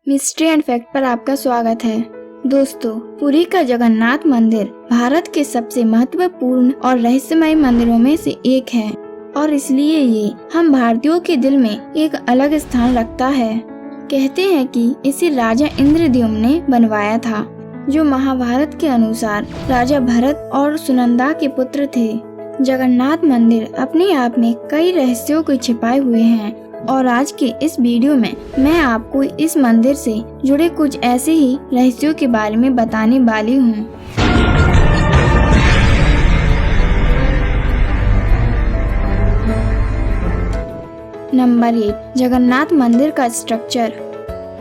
Mystery and fact पर आपका स्वागत है। दोस्तों, पुरी का जगन्नाथ मंदिर भारत के सबसे महत्वपूर्ण और रहस्यमय मंदिरों में से एक है और इसलिए ये हम भारतीयों के दिल में एक अलग स्थान रखता है। कहते हैं कि इसे राजा इंद्रद्युम्न ने बनवाया था, जो महाभारत के अनुसार राजा भरत और सुनंदा के पुत्र थे। जगन्नाथ मंदिर अपने आप में कई रहस्यों को छिपाए हुए हैं और आज के इस वीडियो में मैं आपको इस मंदिर से जुड़े कुछ ऐसे ही रहस्यों के बारे में बताने वाली हूँ। नंबर 8, जगन्नाथ मंदिर का स्ट्रक्चर।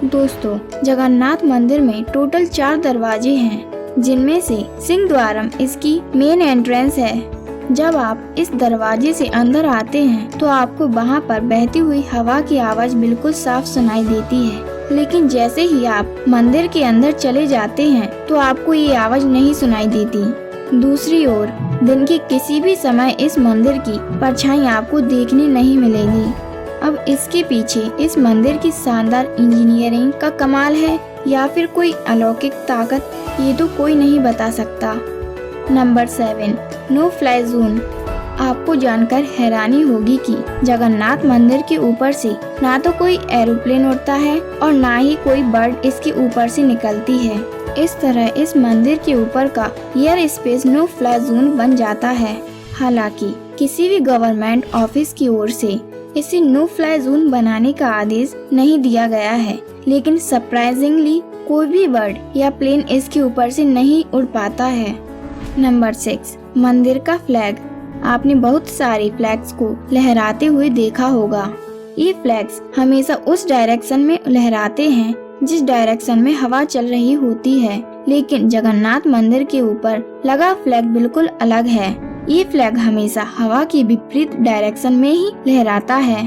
दोस्तों, जगन्नाथ मंदिर में टोटल 4 दरवाजे हैं, जिनमें से सिंह द्वारम इसकी मेन एंट्रेंस है। जब आप इस दरवाजे से अंदर आते हैं तो आपको वहां पर बहती हुई हवा की आवाज बिल्कुल साफ सुनाई देती है, लेकिन जैसे ही आप मंदिर के अंदर चले जाते हैं तो आपको ये आवाज नहीं सुनाई देती। दूसरी ओर दिन के किसी भी समय इस मंदिर की परछाई आपको देखने नहीं मिलेगी। अब इसके पीछे इस मंदिर की शानदार इंजीनियरिंग का कमाल है या फिर कोई अलौकिक ताकत, ये तो कोई नहीं बता सकता। Number 7, no fly zone. आपको जानकर हैरानी होगी कि जगन्नाथ मंदिर के ऊपर से ना तो कोई एरोप्लेन उड़ता है और ना ही कोई बर्ड इसके ऊपर से निकलती है। इस तरह इस मंदिर के ऊपर का air space no fly zone बन जाता है। हालांकि किसी भी गवर्नमेंट ऑफिस की ओर से इसे नो फ्लाई जोन बनाने का आदेश नहीं दिया गया है, लेकिन सरप्राइजिंगली कोई भी बर्ड या प्लेन इसके ऊपर से नहीं उड़ पाता है। नंबर 6, मंदिर का फ्लैग। आपने बहुत सारे फ्लैग्स को लहराते हुए देखा होगा। ये फ्लैग्स हमेशा उस डायरेक्शन में लहराते हैं जिस डायरेक्शन में हवा चल रही होती है, लेकिन जगन्नाथ मंदिर के ऊपर लगा फ्लैग बिल्कुल अलग है। ये फ्लैग हमेशा हवा के विपरीत डायरेक्शन में ही लहराता है।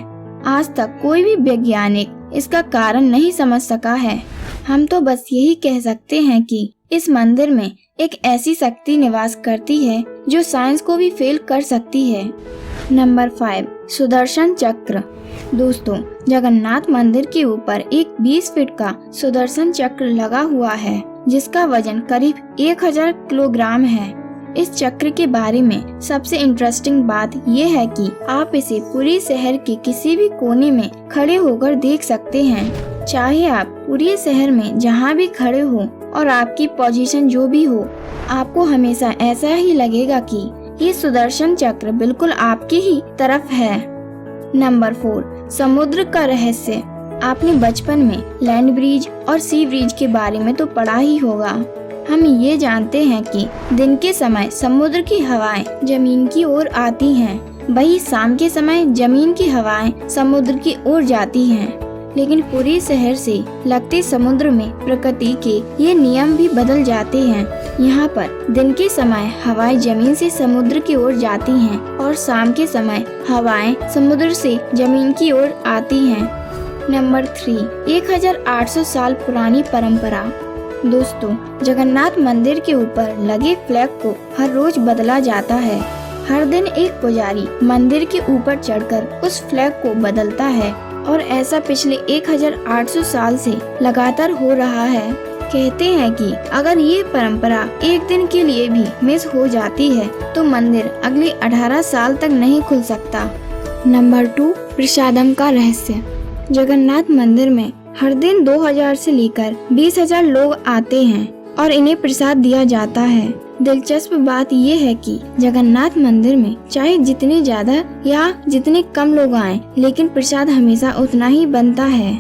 आज तक कोई भी वैज्ञानिक इसका कारण नहीं समझ सका है। हम तो बस यही कह सकते हैं कि इस मंदिर में एक ऐसी शक्ति निवास करती है जो साइंस को भी फेल कर सकती है। नंबर 5, सुदर्शन चक्र। दोस्तों, जगन्नाथ मंदिर के ऊपर एक 20 फीट का सुदर्शन चक्र लगा हुआ है, जिसका वजन करीब 1000 किलोग्राम है। इस चक्र के बारे में सबसे इंटरेस्टिंग बात यह है कि आप इसे पूरी शहर के किसी भी कोने में खड़े होकर देख सकते हैं। चाहे आप पूरे शहर में जहां भी खड़े हो और आपकी पोजीशन जो भी हो, आपको हमेशा ऐसा ही लगेगा कि ये सुदर्शन चक्र बिल्कुल आपकी ही तरफ है। नंबर 4, समुद्र का रहस्य। आपने बचपन में लैंड ब्रिज और सी ब्रिज के बारे में तो पढ़ा ही होगा। हम ये जानते हैं कि दिन के समय समुद्र की हवाएं जमीन की ओर आती हैं, वही शाम के समय जमीन की हवाएं समुद्र की ओर जाती हैं। लेकिन पूरे शहर से लगते समुद्र में प्रकृति के ये नियम भी बदल जाते हैं। यहाँ पर दिन के समय हवाएं जमीन से समुद्र की ओर जाती हैं और शाम के समय हवाएं समुद्र से जमीन की ओर आती हैं। नंबर 3, 1800 साल पुरानी परंपरा। दोस्तों, जगन्नाथ मंदिर के ऊपर लगे फ्लैग को हर रोज बदला जाता है। हर दिन एक पुजारी मंदिर के ऊपर चढ़कर उस फ्लैग को बदलता है और ऐसा पिछले 1800 साल से लगातार हो रहा है। कहते हैं कि अगर ये परंपरा एक दिन के लिए भी मिस हो जाती है तो मंदिर अगले 18 साल तक नहीं खुल सकता। नंबर 2, प्रसादम का रहस्य। जगन्नाथ मंदिर में हर दिन 2000 से लेकर 20,000 लोग आते हैं और इन्हें प्रसाद दिया जाता है। दिलचस्प बात यह है कि जगन्नाथ मंदिर में चाहे जितने ज्यादा या जितने कम लोग आएं, लेकिन प्रसाद हमेशा उतना ही बनता है।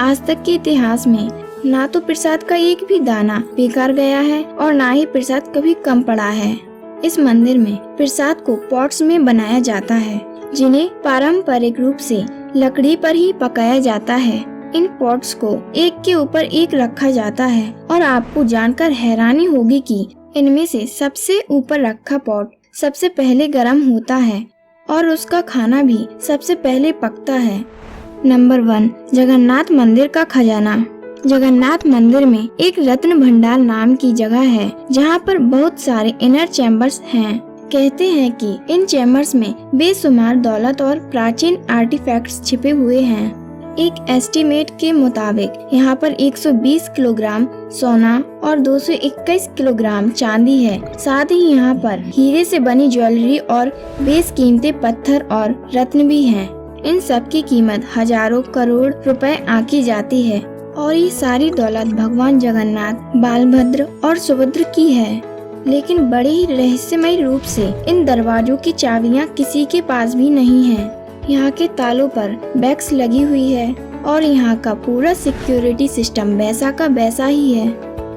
आज तक के इतिहास में ना तो प्रसाद का एक भी दाना बेकार गया है और ना ही प्रसाद कभी कम पड़ा है। इस मंदिर में प्रसाद को पॉट्स में बनाया जाता है, जिन्हें पारंपरिक रूप से लकड़ी पर ही पकाया जाता है। इन पॉट्स को एक के ऊपर एक रखा जाता है और आपको जानकर हैरानी होगी कि इनमें से सबसे ऊपर रखा पॉट सबसे पहले गर्म होता है और उसका खाना भी सबसे पहले पकता है। नंबर 1, जगन्नाथ मंदिर का खजाना। जगन्नाथ मंदिर में एक रत्न भंडार नाम की जगह है, जहां पर बहुत सारे इनर चैम्बर्स हैं। कहते हैं कि इन चैम्बर्स में बेशुमार दौलत और प्राचीन आर्टिफैक्ट्स छिपे हुए हैं। एक एस्टीमेट के मुताबिक यहाँ पर 120 किलोग्राम सोना और 221 किलोग्राम चांदी है। साथ ही यहाँ पर हीरे से बनी ज्वेलरी और बेशकीमती पत्थर और रत्न भी हैं। इन सब की कीमत हजारों करोड़ रुपए आंकी जाती है और ये सारी दौलत भगवान जगन्नाथ, बालभद्र और सुभद्र की है। लेकिन बड़े ही रहस्यमय रूप से इन दरवाजों की चाबियां किसी के पास भी नहीं है। यहाँ के तालों पर बैक्स लगी हुई है और यहाँ का पूरा सिक्योरिटी सिस्टम वैसा का वैसा ही है।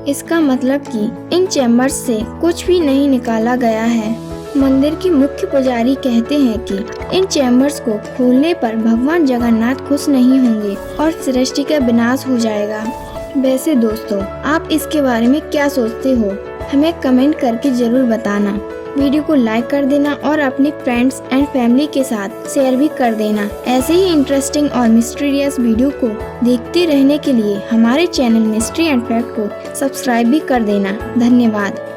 इसका मतलब कि इन चैम्बर्स से कुछ भी नहीं निकाला गया है। मंदिर के मुख्य पुजारी कहते हैं कि इन चैम्बर्स को खोलने पर भगवान जगन्नाथ खुश नहीं होंगे और सृष्टि का विनाश हो जाएगा। वैसे दोस्तों, आप इसके बारे में क्या सोचते हो? हमें कमेंट करके जरूर बताना। वीडियो को लाइक कर देना और अपने फ्रेंड्स एंड फैमिली के साथ शेयर भी कर देना। ऐसे ही इंटरेस्टिंग और मिस्टीरियस वीडियो को देखते रहने के लिए हमारे चैनल मिस्ट्री एंड फैक्ट को सब्सक्राइब भी कर देना। धन्यवाद।